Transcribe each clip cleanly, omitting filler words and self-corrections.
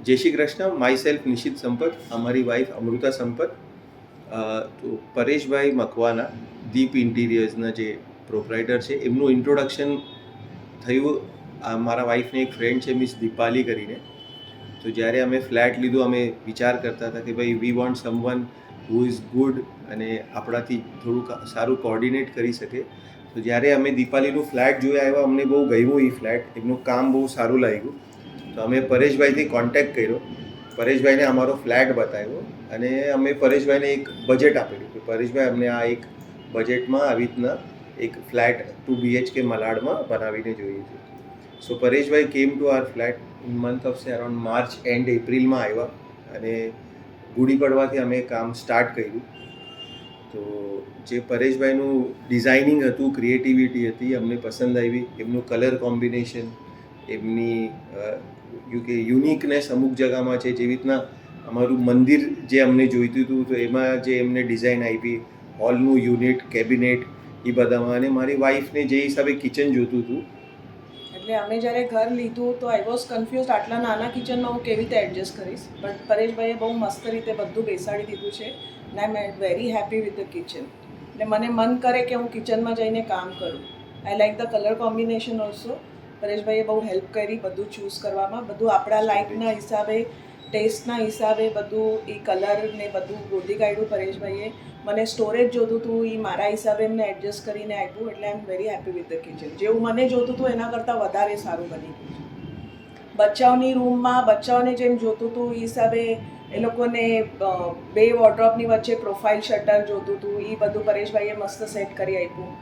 જય Shri Krishna. My self Nishit Sampat, અમારી wife Amrita Sampat. તો પરેશભાઈ મકવાના દીપ ઇન્ટિરિયર્સના જે પ્રોપ્રાઇટર છે એમનું ઇન્ટ્રોડક્શન થયું. મારા વાઈફની એક ફ્રેન્ડ છે મિસ દીપાલી કરીને. તો જ્યારે અમે ફ્લેટ લીધું અમે વિચાર કરતા હતા કે ભાઈ we want someone who is good અને આપણાથી થોડુંક સારું કોર્ડિનેટ કરી શકે. તો જ્યારે અમે દીપાલીનું ફ્લેટ જોયા આવ્યા અમને બહુ ગમ્યું એ ફ્લેટ, એમનું કામ બહુ સારું લાગ્યું. તો અમે પરેશભાઈથી કોન્ટેક્ટ કર્યો, પરેશભાઈને અમારો ફ્લેટ બતાવ્યો અને અમે પરેશભાઈને એક બજેટ આપેલું કે પરેશભાઈ અમને આ એક બજેટમાં આવી રીતના એક ફ્લેટ 2 BHK મલાડમાં બનાવીને જોઈએ છે. સો પરેશભાઈ came to our flat in month of around March and એપ્રિલમાં આવ્યા અને ગુડી પડવાથી અમે કામ સ્ટાર્ટ કર્યું. તો જે પરેશભાઈનું ડિઝાઇનિંગ હતું, ક્રિએટિવિટી હતી, અમને પસંદ આવી. એમનું કલર કોમ્બિનેશન, એમની યુનિકનેસ અમુક જગામાં છે. જેવી રીતના અમારું મંદિર જે અમને જોઈતું હતું તો એમાં જે એમને ડિઝાઇન આપી, હોલનું યુનિટ, કેબિનેટ એ બધામાં, અને મારી વાઈફને જે હિસાબે કિચન જોતું હતું. એટલે અમે જ્યારે ઘર લીધું તો આઈ વોઝ કન્ફ્યુઝ, આટલા નાના કિચનમાં હું કેવી રીતે એડજસ્ટ કરીશ. બટ પરેશભાઈએ બહુ મસ્ત રીતે બધું બેસાડી દીધું છે અને I am very happy with the kitchen. એટલે મને મન કરે કે હું કિચનમાં જઈને કામ કરું. I like the colour combination also. પરેશભાઈએ બહુ હેલ્પ કરી બધું ચૂઝ કરવામાં, બધું આપણા લાઇકના હિસાબે, ટેસ્ટના હિસાબે બધું એ કલર ને બધું ગોતી કાઢ્યું પરેશભાઈએ. મને સ્ટોરેજ જોતું હતું એ મારા હિસાબે એમને એડજસ્ટ કરીને આપ્યું. એટલે I am very happy with the kitchen. જેવું મને જોતું હતું એના કરતાં વધારે સારું બની ગયું. બચ્ચાઓની રૂમમાં બચ્ચાઓને જેમ જોતું હતું એ હિસાબે એ લોકોને 2 વોર્ડરોબની વચ્ચે પ્રોફાઇલ શટર જોતું હતું, એ બધું પરેશભાઈએ મસ્ત સેટ કરી આપ્યું.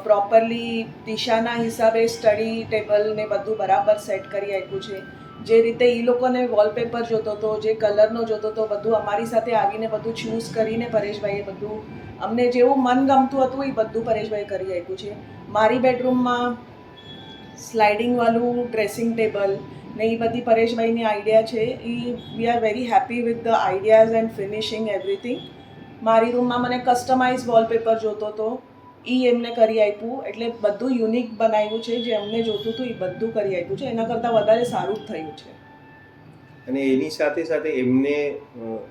પ્રોપરલી દિશાના હિસાબે સ્ટડી ટેબલ ને બધું બરાબર સેટ કરી આપ્યું છે. જે રીતે એ લોકોને વોલપેપર જોતો હતો, જે કલરનો જોતો હતો, બધું અમારી સાથે આવીને બધું ચૂઝ કરીને પરેશભાઈએ બધું અમને જેવું મન ગમતું હતું એ બધું પરેશભાઈએ કરી આપ્યું છે. મારી બેડરૂમમાં સ્લાઇડિંગવાળું ડ્રેસિંગ ટેબલ ને એ બધી પરેશભાઈની આઈડિયા છે. Uh we are very happy with the ideas and finishing everything. મારી રૂમમાં મને કસ્ટમાઇઝ વોલપેપર જોતો હતો, એ એમને કરી આપ્યું. એટલે બધું યુનિક બનાવ્યું છે. જે અમને જોતું હતું એ બધું કરી આપ્યું છે. એના કરતાં વધારે સારું જ થયું છે. અને એની સાથે સાથે એમને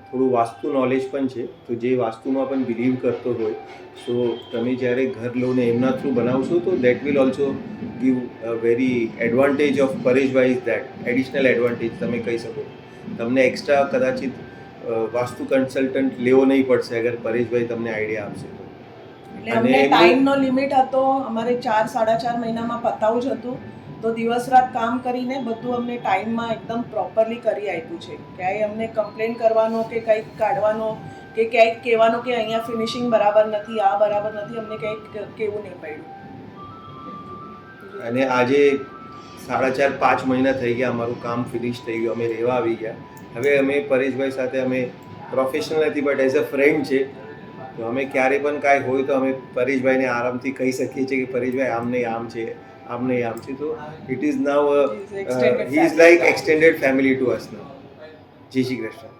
થોડું વાસ્તુ નોલેજ પણ છે. તો જે વાસ્તુમાં પણ બિલીવ કરતો હોય, સો તમે જ્યારે ઘર લો ને એમના થ્રુ બનાવશો તો that will also give very advantage of Pareshbhai is that additional advantage તમે કહી શકો. તમને એક્સ્ટ્રા કદાચિત વાસ્તુ કન્સલ્ટન્ટ લેવો નહીં પડશે અગર પરેશભાઈ તમને આઈડિયા આપશે તો. એટલે અમને ટાઈમનો લિમિટ હતો, અમારે 4-4.5 મહિનામાં પતાવું જ હતું. તો દિવસ રાત કામ કરીને બધું અમને ટાઈમમાં એકદમ પ્રોપરલી કરી આપ્યું છે. ક્યાંય અમને કમ્પ્લેન કરવાનો કે કંઈક કાઢવાનો કે ક્યાંક કહેવાનો કે અહીંયા ફિનિશિંગ બરાબર નથી, આ બરાબર નથી, અમને કંઈક કહેવું નહીં પડ્યું. અને આજે 4.5 મહિના થઈ ગયા, અમારું કામ ફિનિશ થઈ ગયું, અમે રહેવા આવી ગયા. હવે અમે પરેશભાઈ સાથે અમે પ્રોફેશનલ નથી બટ એઝ અ ફ્રેન્ડ છે. તો અમે ક્યારે પણ કાંઈ હોય તો અમે પરેશભાઈને આરામથી કહી શકીએ છીએ કે પરેશભાઈ આમ નહીં આમ છે, આમ નહીં આમ છે. તો it is now he is like extended family to us now. જય શ્રી કૃષ્ણ.